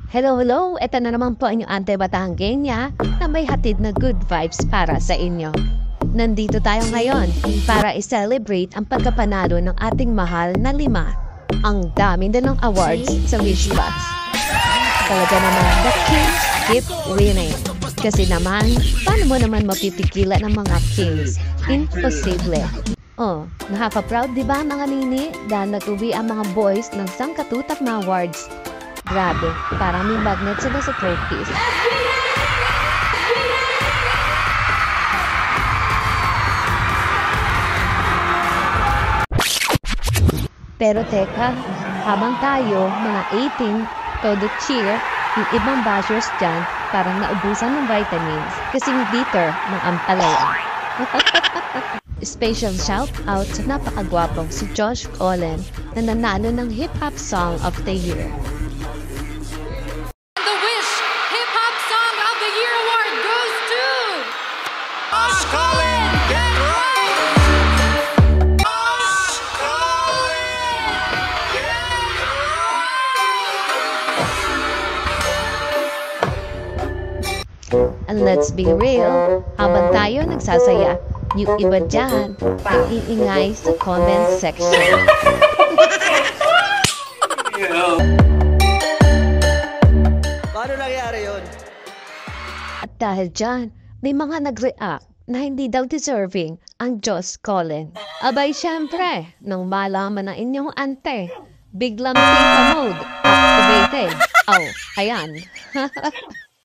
Hello, hello! Ito na naman po ang inyong Ante Batanggenya na may hatid na good vibes para sa inyo. Nandito tayo ngayon para i-celebrate ang pagkapanalo ng ating mahal na 5. Ang dami din ng awards sa Wishbox. Talaga naman, the Kings keep winning. Kasi naman, paano mo naman mapipigilan ng mga Kings? Imposible. Oh, nakaka-proud diba mga nini? Dahil nag-uwi ang mga boys ng sangkatutak na awards. Grabe, parang may magnet sila sa trophies. Pero teka, habang tayo, mga 18, todo cheer, yung ibang bashers dyan, parang naubusan ng vitamins kasing bitter ng ampalaya. Special shout out sa napakagwapong si Josh Cullen na nanalo ng Hip Hop Song of the Year. The Wish Hip Hop Song of the Year award goes to Josh Cullen. Get right. Josh Cullen. And let's be real, habang tayo nagsasaya, yung iba dyan, iingay sa comment section. Paano nangyari yun? At dahil dyan, may mga nag-react na hindi daw deserving ang Josh Cullen. Abay syempre, nung malaman ng inyong ante, biglang tita mode activated. Oh, ayan.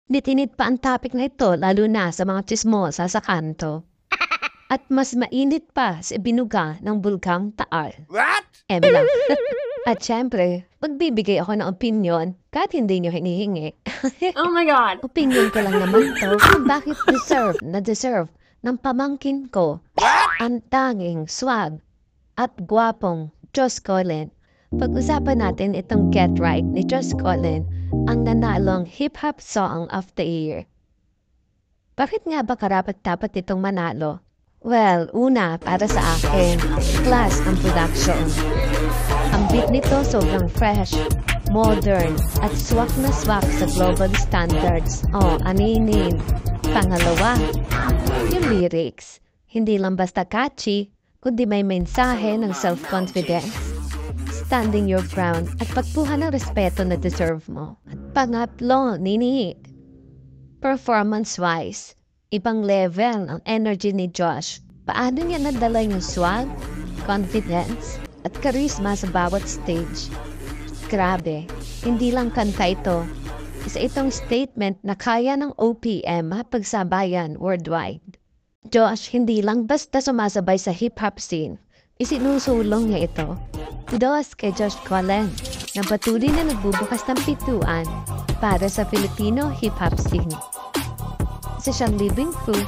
Bitinit pa ang topic na ito lalo na sa mga chismosa sa kanto. At mas mainit pa sa binuga ng Bulkang Taal. What? Lang. At syempre, magbibigay ako ng opinion kahit hindi nyo hinihingi. Oh my God. Opinion ko lang naman to kung bakit deserve ng pamangkin ko ang tanging swag at gwapong Josh Cullen. Pag-usapan natin itong Get Right ni Josh Cullen, ang nanalong Hip Hop Song of the Year. Bakit nga ba karapat-dapat itong manalo? Well, una, para sa akin, class ang production. Ang beat nito sobrang fresh, modern, at swak na swak sa global standards. Oh, aninin. Pangalawa, yung lyrics. Hindi lang basta catchy, kundi may mensahe ng self-confidence, standing your ground, at pagkuha ng respeto na deserve mo. At pangatlo, nini, performance-wise, ibang level ang energy ni Josh. Paano niya nadala yung swag, confidence, at charisma sa bawat stage? Grabe, hindi lang kanta ito. Isa itong statement na kaya ng OPM mapagsabayan worldwide. Josh hindi lang basta sumasabay sa hip-hop scene. Isinusulong niya ito. Kudos kay Josh Cullen na patuloy na nagbubukas ng pintuan para sa Filipino hip-hop scene. Isa siyang living proof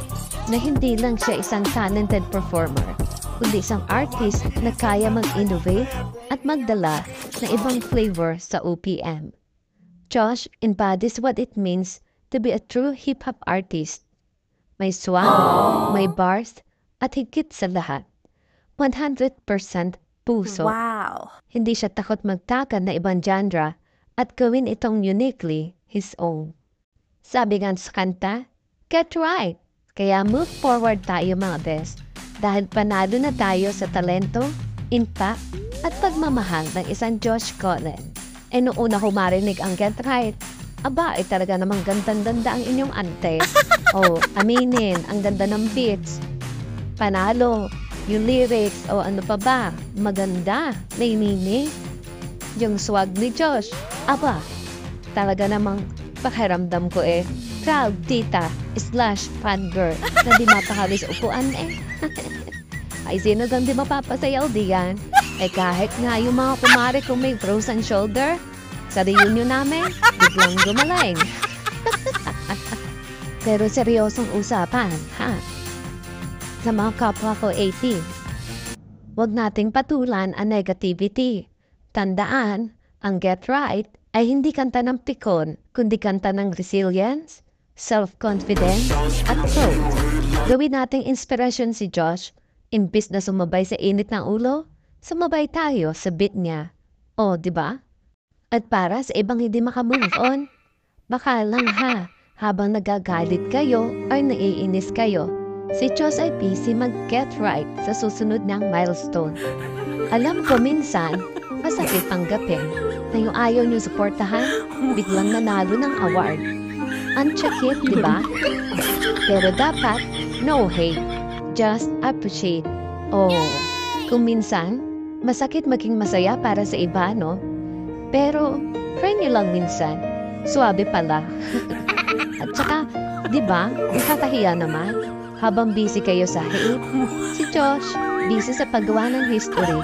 na hindi lang siya isang talented performer, kundi isang artist na kaya mag-innovate at magdala ng ibang flavor sa OPM. Josh embodies what it means to be a true hip-hop artist. May swag, may bars, at higit sa lahat, 100% puso. Wow. Hindi siya takot magtakad na ibang genre at gawin itong uniquely his own. Sabi nga sa kanta, get right! Kaya move forward tayo mga best dahil panalo na tayo sa talento, impact, at pagmamahal ng isang Josh Cullen. E noong una ko marinig ang get right, aba, talaga namang gandang-ganda ang inyong ante. Oh, aminin, ang ganda ng beats. Panalo, yung lyrics, o ano pa ba, maganda, nainini. Yung swag ni Josh, aba, talaga namang pakiramdam ko proud tita / fangirl na di mapakalis upuan Ay, sino kang di mapapasayaw diyan? Kahit nga yung mga kumare kung may frozen shoulder, sa reunion namin, biglang gumaling. Pero seryosong usapan, ha? Sa mga kapwa ko 18, huwag nating patulan ang negativity. Tandaan, ang get right ay hindi kanta ng pikon, kundi kanta ng resilience, self-confidence, at growth. Gawin nating inspirasyon si Josh. Imbis na sumabay sa init ng ulo, sumabay tayo sa beat niya. O, di ba? At para sa ibang hindi makamove on, Baka lang ha, habang nagagalit kayo or naiinis kayo, si Josh ay busy mag-get right sa susunod niyang milestone. Alam ko minsan, masakit tanggapin na yung ayaw niyo suportahan, biglang nanalo ng award. Unchakit, di ba? Pero dapat, no hate, just appreciate. Oh, kung minsan, masakit maging masaya para sa iba, no? Pero, try niyo lang minsan. Suwabe pala. At saka, di ba, nakakahiya naman. Habang busy kayo sa hate, si Josh, busy sa paggawa ng history.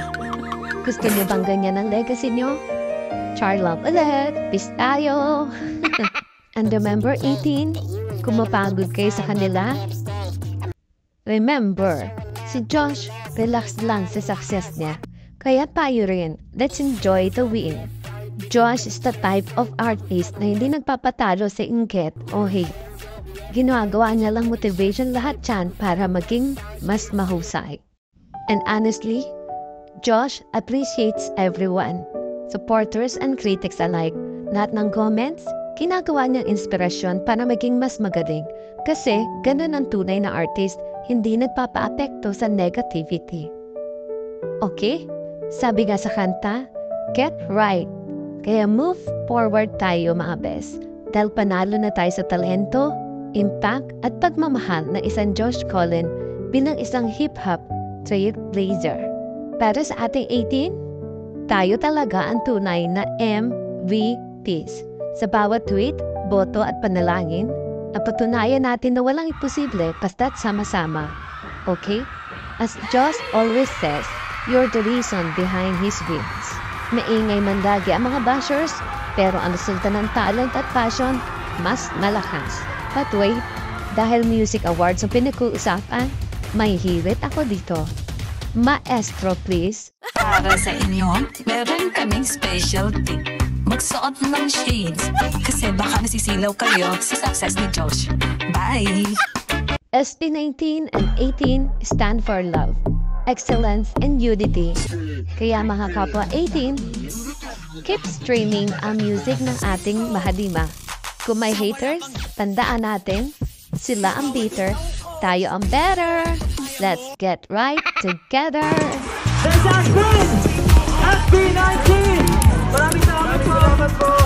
Gusto niyo bang ganyan ang legacy niyo? Char love ulit! Peace tayo! And remember 18, kung mapagod kayo sa kanila, remember, si Josh, relax lang sa success niya. Kaya tayo rin, let's enjoy the win. Josh is the type of artist na hindi nagpapatalo sa inggit o hate. Ginagawa niya lang motivation lahat yan para maging mas mahusay. And honestly, Josh appreciates everyone, supporters and critics alike. Lahat ng comments, ginagawa niyang inspirasyon para maging mas magaling. Kasi ganun ang tunay na artist, hindi nagpapa-apekto sa negativity. Okay? Sabi nga sa kanta, get right. Kaya move forward tayo mga bes. Dahil panalo na tayo sa talento, impact at pagmamahal na isang Josh Collin bilang isang hip-hop trailblazer. Para sa ating 18, tayo talaga ang tunay na MVPs. Sa bawat tweet, boto at panalangin, napatunayan natin na walang imposible basta't sama-sama. Okay? As Josh always says, you're the reason behind his wins. Maingay man lagi ang mga bashers, pero ang resulta ng talent at passion, mas malakas. But wait, dahil music awards ang pinag-uusapan, may hirit ako dito. Maestro, please. Para sa inyo, meron kaming specialty. Magsuot ng shades, kasi baka nasisilaw kayo sa success ni Josh. Bye! SB19 and 18 stand for love, excellence, and unity. Kaya mga kapwa 18, keep streaming ang music ng ating Mahadima. Kung may haters, tandaan natin, sila ang bitter, tayo ang better. Let's get right together! This has been SB19! Maraming salamat po!